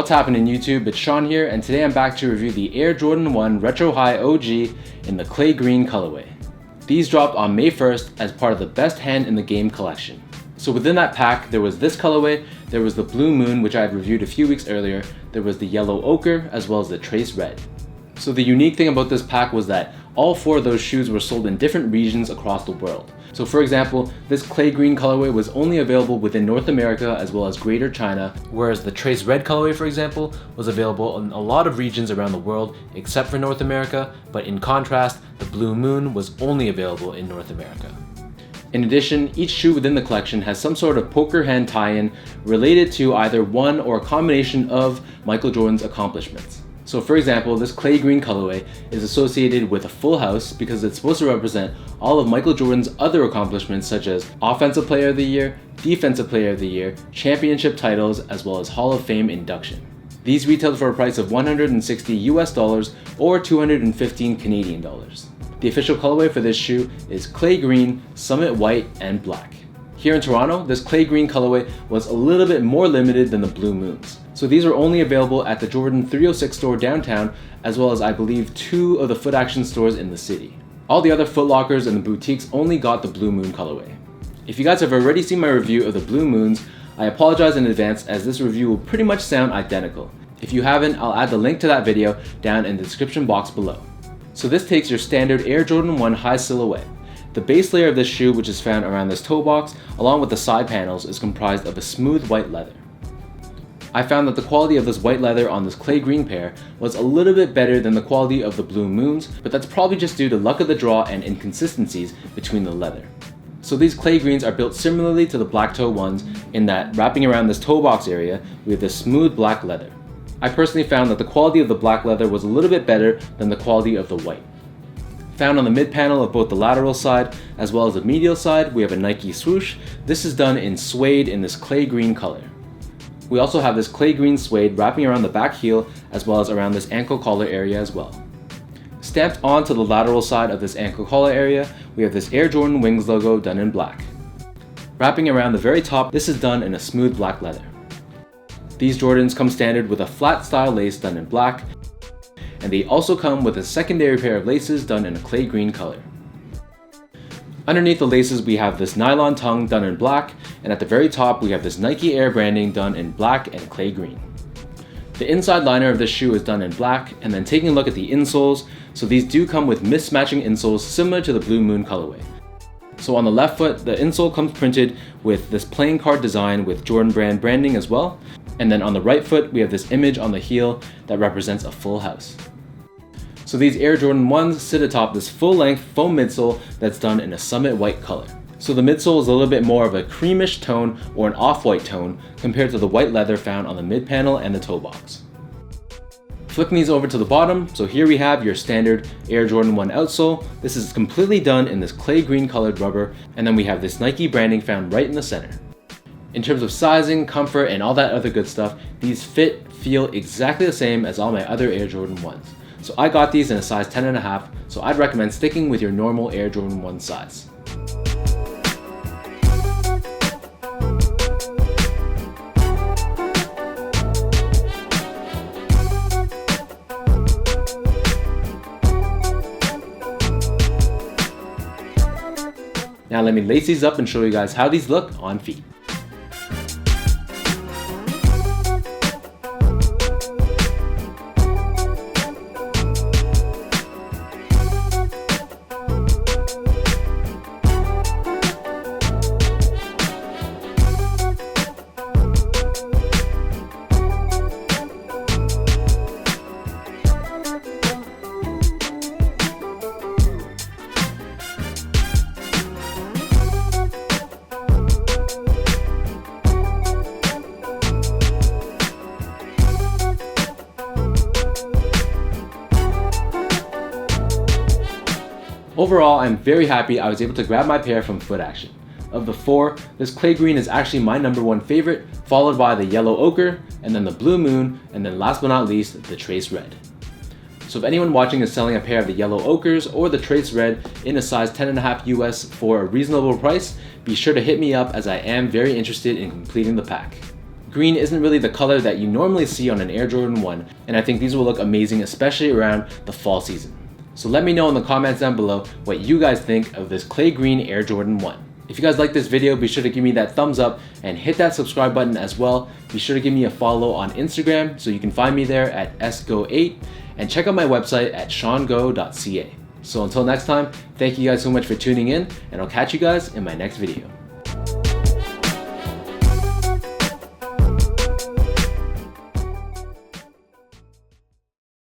What's happening YouTube? It's Sean here, and today I'm back to review the Air Jordan 1 Retro High OG in the clay green colorway. These dropped on May 1st as part of the Best Hand in the Game collection. So within that pack, there was this colorway, there was the Blue Moon, which I had reviewed a few weeks earlier, there was the Yellow Ochre, as well as the Trace Red. So the unique thing about this pack was that all four of those shoes were sold in different regions across the world. So for example, this clay green colorway was only available within North America as well as Greater China, whereas the Trace Red colorway, for example, was available in a lot of regions around the world except for North America, but in contrast, the Blue Moon was only available in North America. In addition, each shoe within the collection has some sort of poker hand tie-in related to either one or a combination of Michael Jordan's accomplishments. So for example, this clay green colorway is associated with a full house because it's supposed to represent all of Michael Jordan's other accomplishments such as Offensive Player of the Year, Defensive Player of the Year, championship titles, as well as Hall of Fame induction. These retailed for a price of $160 US or 215 Canadian dollars. The official colorway for this shoe is clay green, summit white, and black. Here in Toronto, this clay green colorway was a little bit more limited than the Blue Moons. So these are only available at the Jordan 306 store downtown, as well as I believe 2 of the Foot Action stores in the city. All the other Foot Lockers and the boutiques only got the Blue Moon colorway. If you guys have already seen my review of the Blue Moons, I apologize in advance as this review will pretty much sound identical. If you haven't, I'll add the link to that video down in the description box below. So this takes your standard Air Jordan 1 high silhouette. The base layer of this shoe, which is found around this toe box, along with the side panels, is comprised of a smooth white leather. I found that the quality of this white leather on this clay green pair was a little bit better than the quality of the Blue Moons, but that's probably just due to luck of the draw and inconsistencies between the leather. So these clay greens are built similarly to the black toe ones in that wrapping around this toe box area, we have this smooth black leather. I personally found that the quality of the black leather was a little bit better than the quality of the white. Found on the mid panel of both the lateral side as well as the medial side, we have a Nike Swoosh. This is done in suede in this clay green color. We also have this clay green suede wrapping around the back heel as well as around this ankle collar area as well. Stamped onto the lateral side of this ankle collar area, we have this Air Jordan Wings logo done in black. Wrapping around the very top, this is done in a smooth black leather. These Jordans come standard with a flat style lace done in black, and they also come with a secondary pair of laces done in a clay green color. Underneath the laces we have this nylon tongue done in black, and at the very top we have this Nike Air branding done in black and clay green. The inside liner of this shoe is done in black, and then taking a look at the insoles, so these do come with mismatching insoles similar to the Blue Moon colorway. So on the left foot, the insole comes printed with this playing card design with Jordan brand branding as well, and then on the right foot we have this image on the heel that represents a full house. So these Air Jordan 1s sit atop this full-length foam midsole that's done in a summit white color. So the midsole is a little bit more of a creamish tone or an off-white tone compared to the white leather found on the mid panel and the toe box. Flipping these over to the bottom, so here we have your standard Air Jordan 1 outsole. This is completely done in this clay green colored rubber, and then we have this Nike branding found right in the center. In terms of sizing, comfort, and all that other good stuff, these feel exactly the same as all my other Air Jordan 1s. So I got these in a size 10.5, so I'd recommend sticking with your normal Air Jordan 1 size. Now let me lace these up and show you guys how these look on feet. Overall, I'm very happy I was able to grab my pair from Foot Action. Of the 4, this clay green is actually my #1 favorite, followed by the Yellow Ochre, and then the Blue Moon, and then last but not least, the Trace Red. So if anyone watching is selling a pair of the Yellow Ochres or the Trace Red in a size 10.5 US for a reasonable price, be sure to hit me up as I am very interested in completing the pack. Green isn't really the color that you normally see on an Air Jordan 1, and I think these will look amazing, especially around the fall season. So let me know in the comments down below what you guys think of this clay green Air Jordan 1. If you guys like this video, be sure to give me that thumbs up and hit that subscribe button as well. Be sure to give me a follow on Instagram so you can find me there at sgo8, and check out my website at seango.ca. So until next time, thank you guys so much for tuning in, and I'll catch you guys in my next video.